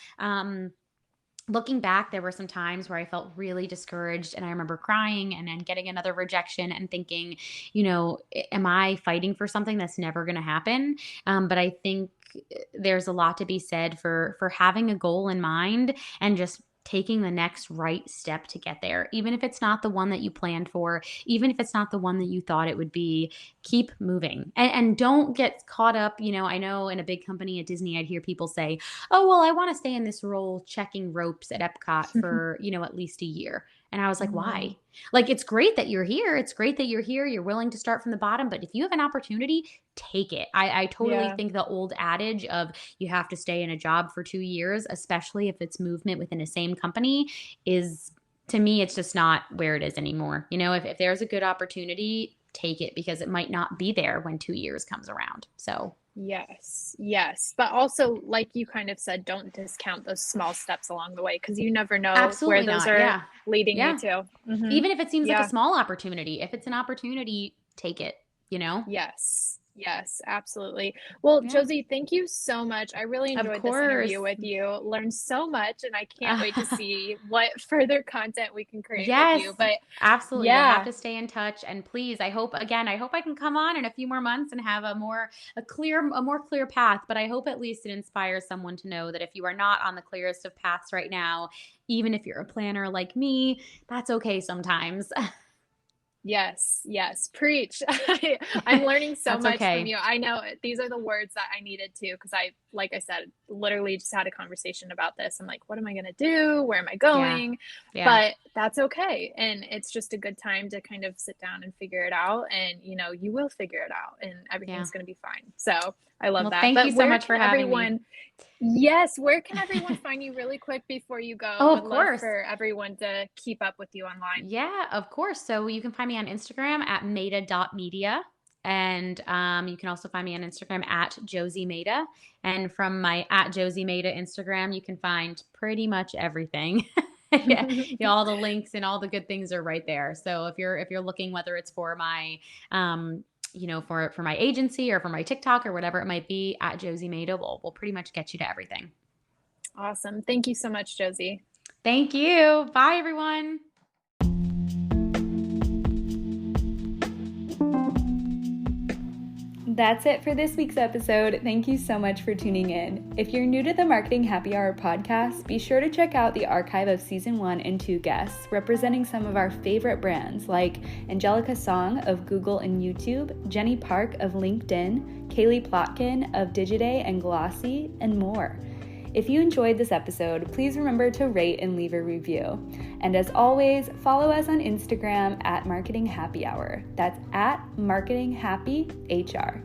looking back, there were some times where I felt really discouraged, and I remember crying and then getting another rejection and thinking, am I fighting for something that's never going to happen? But I think there's a lot to be said for having a goal in mind and just taking the next right step to get there. Even if it's not the one that you planned for, even if it's not the one that you thought it would be, keep moving and don't get caught up. I know in a big company at Disney, I'd hear people say, oh, well, I want to stay in this role checking ropes at Epcot for, at least a year. And I was like, Mhm. why? Like, it's great that you're here. It's great that you're here. You're willing to start from the bottom. But if you have an opportunity, take it. I totally Yeah. think the old adage of you have to stay in a job for 2 years, especially if it's movement within the same company, is, to me, it's just not where it is anymore. If there's a good opportunity, take it, because it might not be there when 2 years comes around. So, Yes, yes. But also, like you kind of said, don't discount those small steps along the way because you never know where absolutely those not. are Yeah. leading you Yeah. to. Even if it seems like a Yeah. small opportunity, if it's an opportunity, take it, Yes. Yes, absolutely. Well, Yeah. Josie, thank you so much. I really Of enjoyed this interview course. with you. Learned so much, and I can't wait to see what further content we can create with you. Yes, But absolutely. We'll have yeah, to stay in touch. And please, I hope I can come on in a few more months and have a more clear path. But I hope at least it inspires someone to know that if you are not on the clearest of paths right now, even if you're a planner like me, that's okay sometimes. yes, yes, preach. I'm learning so That's much from okay. you. I know these are the words that I needed to because like I said, literally just had a conversation about this. I'm like, what am I going to do? Where am I Yeah. going? Yeah. But that's okay. And it's just a good time to kind of sit down and figure it out. And, you will figure it out and Yeah. everything's going to be fine. So I love Well, that. thank you But so where much for can having me. everyone, yes, where can everyone find you really quick before you go? Oh, Would of love course. for everyone to keep up with you online. Yeah, of course. So you can find me on Instagram at maida.media. And you can also find me on Instagram at Josie Maida. And from my at Josie Maida Instagram, you can find pretty much everything. Yeah, all the links and all the good things are right there. So if you're looking, whether it's for my for my agency or for my TikTok or whatever it might be, at Josie Maida will pretty much get you to everything. Awesome. Thank you so much, Josie. Thank you. Bye, everyone. That's it for this week's episode. Thank you so much for tuning in. If you're new to the Marketing Happy Hour podcast, be sure to check out the archive of season 1 and 2 guests representing some of our favorite brands like Angelica Song of Google and YouTube, Jenny Park of LinkedIn, Kaylee Plotkin of Digiday and Glossy, and more. If you enjoyed this episode, please remember to rate and leave a review. And as always, follow us on Instagram at Marketing Happy Hour. That's at Marketing Happy HR.